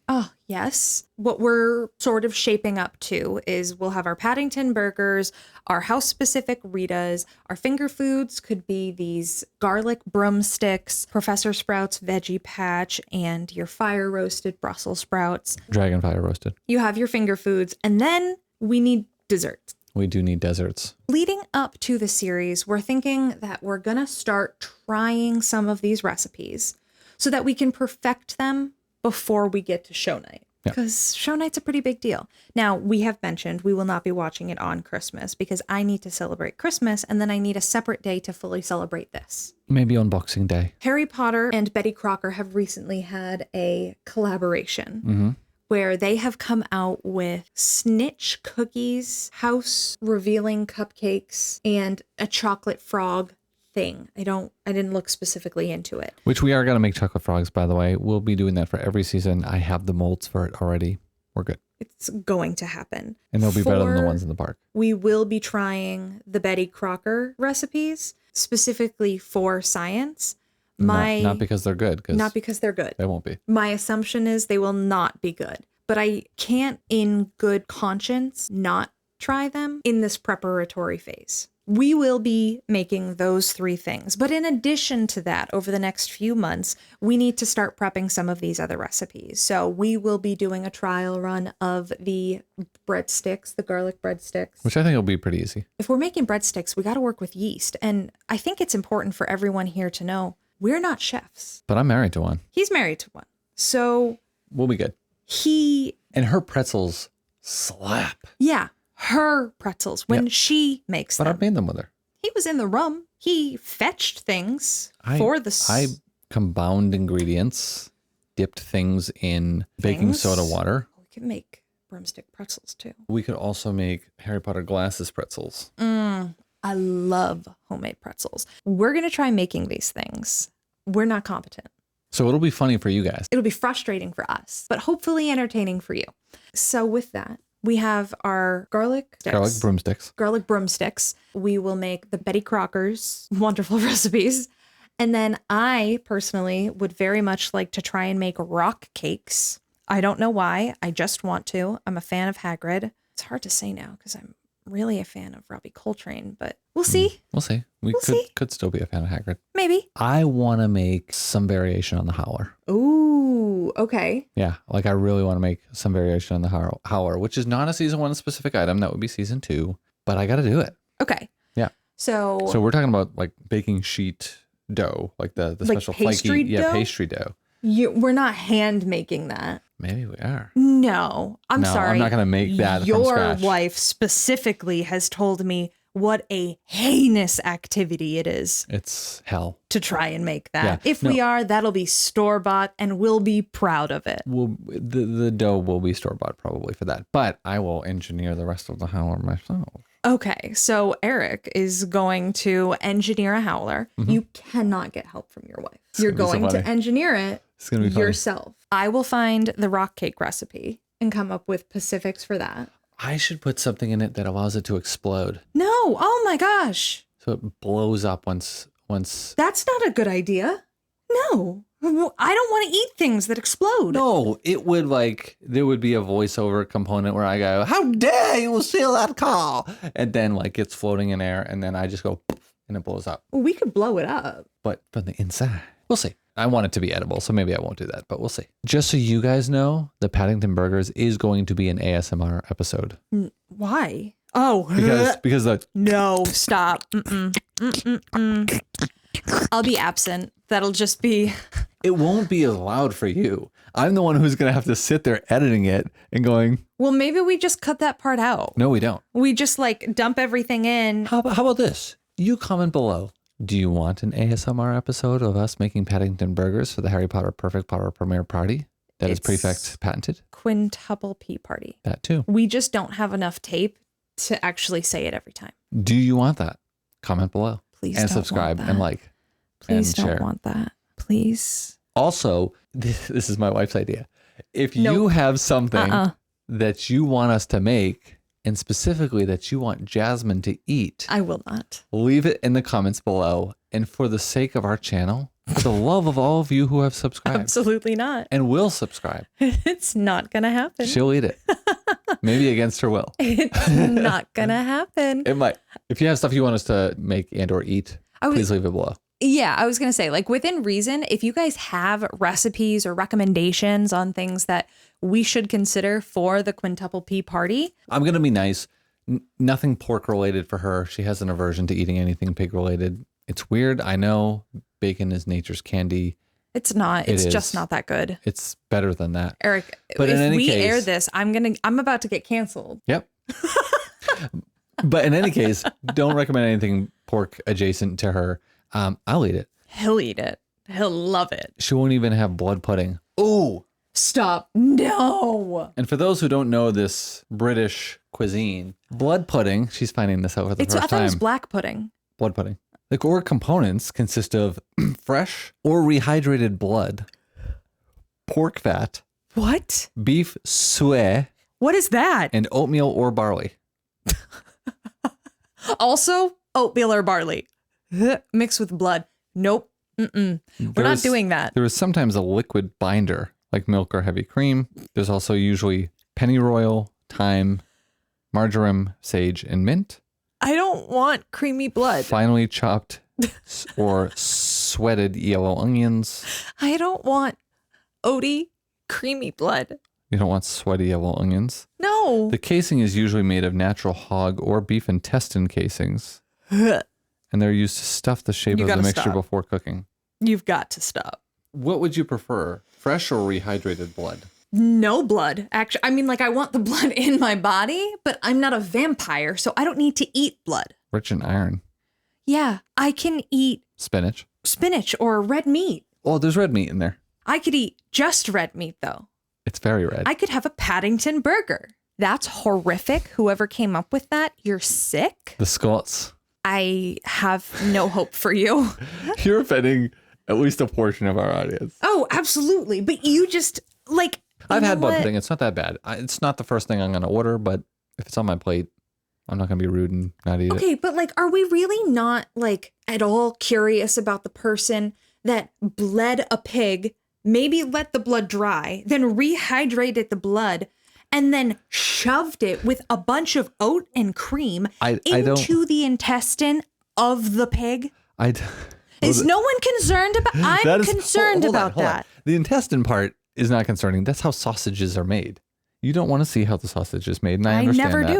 Oh, yes. What we're sort of shaping up to is we'll have our Paddington burgers, our house specific Ritas, our finger foods could be these garlic broomsticks, Professor Sprouts veggie patch, and your fire roasted Brussels sprouts. Dragon fire roasted. You have your finger foods, and then we need desserts. We do need desserts. Leading up to the series, we're thinking that we're going to start trying some of these recipes so that we can perfect them before we get to show night. Because show night's a pretty big deal. Now, we have mentioned we will not be watching it on Christmas because I need to celebrate Christmas and then I need a separate day to fully celebrate this. Maybe on Boxing Day. Harry Potter and Betty Crocker have recently had a collaboration where they have come out with snitch cookies, house revealing cupcakes, and a chocolate frog thing. I didn't look specifically into it. Which we are going to make chocolate frogs, by the way. We'll be doing that for every season. I have the molds for it already. We're good. It's going to happen. And they'll be better than the ones in the park. We will be trying the Betty Crocker recipes specifically for science. Not because they're good. Not because they're good. They won't be. My assumption is they will not be good. But I can't in good conscience not try them in this preparatory phase. We will be making those 3 things. But in addition to that, over the next few months, we need to start prepping some of these other recipes. So we will be doing a trial run of the breadsticks, the garlic breadsticks. Which I think will be pretty easy. If we're making breadsticks, we got to work with yeast. And I think it's important for everyone here to know we're not chefs. But I'm married to one. He's married to one. So we'll be good. And her pretzels slap. Yeah. Her pretzels when she makes them. But I made them with her. He was in the room. He fetched things for the... I combined ingredients, dipped things in baking soda water. We can make broomstick pretzels too. We could also make Harry Potter glasses pretzels. I love homemade pretzels. We're going to try making these things. We're not competent. So it'll be funny for you guys. It'll be frustrating for us, but hopefully entertaining for you. So with that, we have our garlic Broomsticks. Garlic broomsticks. We will make the Betty Crocker's wonderful recipes. And then I personally would very much like to try and make rock cakes. I don't know why. I just want to. I'm a fan of Hagrid. It's hard to say now because I'm really a fan of Robbie Coltrane, but we'll see. We'll see. We could still be a fan of Hagrid. Maybe. I want to make some variation on the Howler. Ooh, okay. Yeah, like I really want to make some variation on the Howler, which is not a season 1 specific item. That would be season 2, but I got to do it. Okay. Yeah. So we're talking about like baking sheet dough, like the like special pastry flaky, dough? pastry dough. We're not hand making that. Maybe we are. No, I'm sorry. I'm not going to make that from Your scratch. wife specifically has told me what a heinous activity it is. It's hell. To try and make that. Yeah. If we are, that'll be store-bought and we'll be proud of it. The dough will be store-bought probably for that, but I will engineer the rest of the Howler myself. Okay, so Eric is going to engineer a Howler. Mm-hmm. You cannot get help from your wife. You're gonna be so going to funny. engineer it It's going to be funny. yourself. I will find the rock cake recipe and come up with specifics for that. I should put something in it that allows it to explode. No, oh my gosh. So it blows up once. That's not a good idea. No, I don't want to eat things that explode. No, it would there would be a voiceover component where I go, "How dare you steal that car?" And then it's floating in air, and then I just go, and it blows up. Well, we could blow it up. But from the inside, we'll see. I want it to be edible, so maybe I won't do that, but we'll see. Just so you guys know, the Paddington Burgers is going to be an ASMR episode. Why? Oh, Because no, stop. Mm-mm. I'll be absent. That'll just be. it won't be as loud for you. I'm the one who's going to have to sit there editing it and going, Well, maybe we just cut that part out. no, we don't. We just dump everything in. How about this? You comment below. Do you want an ASMR episode of us making Paddington Burgers for the Harry Potter Perfect Potter premiere party? That is It's Prefect patented. Quintuple P party. That too. We just don't have enough tape to actually say it every time. Do you want that? Comment below. Please and don't subscribe want and that. like. Please and don't share. want that. Please. Also, this is my wife's idea. If Nope. you have something that you want us to make, and specifically that you want Jasmine to eat, I will not. leave it in the comments below. And for the sake of our channel, for the love of all of you who have subscribed Absolutely not. and will subscribe, It's not going to happen. she'll eat it. Maybe against her will. It's not going to happen. It might. If you have stuff you want us to make and or eat, please leave it below. Yeah, I was going to say, within reason, if you guys have recipes or recommendations on things that we should consider for the Quintuple P party. I'm going to be nice. Nothing pork related for her. She has an aversion to eating anything pig related. It's weird. I know bacon is nature's candy. It's not. It's just not that good. It's better than that. Eric, But in if any we case, air this, I'm about to get canceled. Yep. But in any case, don't recommend anything pork adjacent to her. I'll eat it. He'll eat it. He'll love it. She won't even have blood pudding. Ooh. Stop. No. And for those who don't know this British cuisine, blood pudding, she's finding this out for the I first thought it was time. black pudding. Blood pudding. The core components consist of fresh or rehydrated blood, pork fat, What? beef suet, What is that? and oatmeal or barley. Also, oatmeal or barley. Mixed with blood. Nope. Mm-mm. We're not doing that. There is sometimes a liquid binder, like milk or heavy cream. There's also usually pennyroyal, thyme, marjoram, sage, and mint. I don't want creamy blood. Finely chopped or sweated yellow onions. I don't want oaty creamy blood. You don't want sweaty yellow onions. No. The casing is usually made of natural hog or beef intestine casings, and they're used to stuff the shape You of the gotta mixture stop. before cooking. You've got to stop. What would you prefer, fresh or rehydrated blood? No blood. Actually, I want the blood in my body, but I'm not a vampire, so I don't need to eat blood. Rich in iron. Yeah, I can eat Spinach. spinach or red meat. Oh, there's red meat in there. I could eat just red meat, though. It's very red. I could have a Paddington burger. That's horrific. Whoever came up with that, you're sick. The Scots. I have no hope for you. You're offending At least a portion of our audience. Oh, absolutely. But you just like. I've had blood pudding. It's not that bad. It's not the first thing I'm going to order, but if it's on my plate, I'm not going to be rude and not eat it. Okay, but like, are we really not like at all curious about the person that bled a pig, maybe let the blood dry, then rehydrated the blood, and then shoved it with a bunch of oat and cream into the intestine of the pig? Is no one concerned about? I'm concerned about that. The intestine part is not concerning. That's how sausages are made. You don't want to see how the sausage is made, and I understand never that.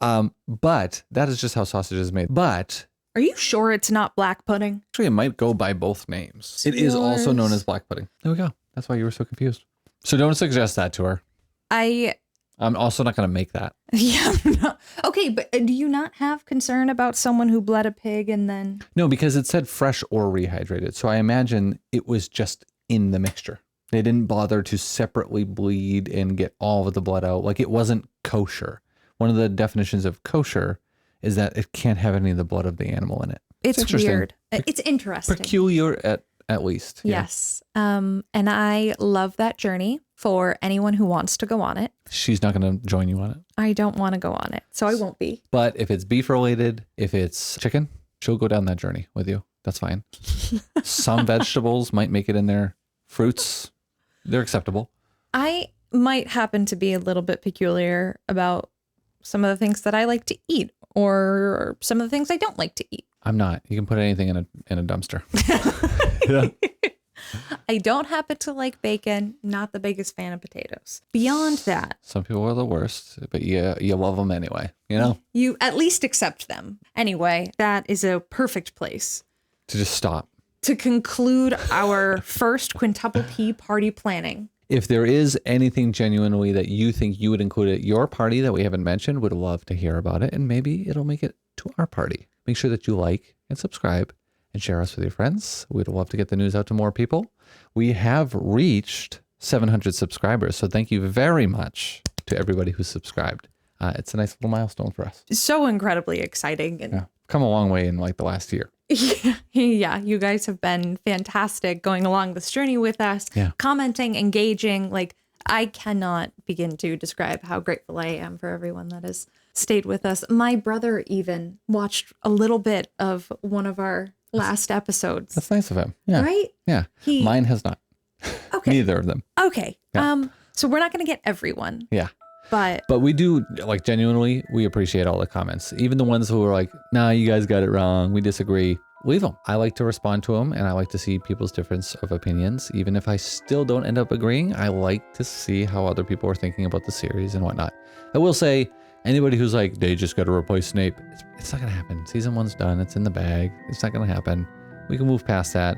do. But that is just how sausage is made. But are you sure it's not black pudding? actually, it might go by both names. It is also known as black pudding. There we go. That's why you were so confused. So don't suggest that to her. I'm also not going to make that. Yeah. No. Okay, but do you not have concern about someone who bled a pig and then? No, because it said fresh or rehydrated. So I imagine it was just in the mixture. They didn't bother to separately bleed and get all of the blood out. Like it wasn't kosher. One of the definitions of kosher is that it can't have any of the blood of the animal in it. It's weird. It's interesting. Peculiar at least. Yeah. Yes. And I love that journey for anyone who wants to go on it. She's not going to join you on it. I don't want to go on it, so I won't be. But if it's beef related, if it's chicken, she'll go down that journey with you. That's fine. Some vegetables might make it in there. Fruits, they're acceptable. I might happen to be a little bit peculiar about some of the things that I like to eat or some of the things I don't like to eat. I'm not. You can put anything in a dumpster. Yeah. I don't happen to like bacon. Not the biggest fan of potatoes. Beyond that. Some people are the worst, but you love them anyway, you know? You at least accept them. Anyway, that is a perfect place. To just stop. To conclude our first quintuple P party planning. If there is anything genuinely that you think you would include at your party that we haven't mentioned, would love to hear about it. And maybe it'll make it to our party. Make sure that you like and subscribe and share us with your friends. We'd love to get the news out to more people. We have reached 700 subscribers. So thank you very much to everybody who's subscribed. It's a nice little milestone for us. So incredibly exciting. And come a long way in like the last year. Yeah, you guys have been fantastic going along this journey with us, commenting, engaging. Like, I cannot begin to describe how grateful I am for everyone that has stayed with us. My brother even watched a little bit of one of our last episodes. That's nice of him. Yeah. Right? Yeah. Mine has not. Okay. Neither of them. Okay. Yeah. So we're not going to get everyone. Yeah. But we do, like, genuinely, we appreciate all the comments. Even the ones who are like, nah, you guys got it wrong. We disagree. Leave them. I like to respond to them, and I like to see people's difference of opinions. Even if I still don't end up agreeing, I like to see how other people are thinking about the series and whatnot. I will say, anybody who's like, they just got to replace Snape, it's not going to happen. Season 1's done. It's in the bag. It's not going to happen. We can move past that.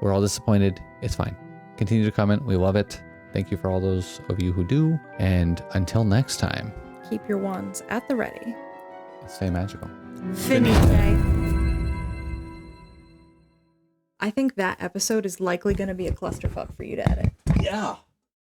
We're all disappointed. It's fine. Continue to comment. We love it. Thank you for all those of you who do. And until next time, keep your wands at the ready. Stay magical. Finite. I think that episode is likely going to be a clusterfuck for you to edit. Yeah.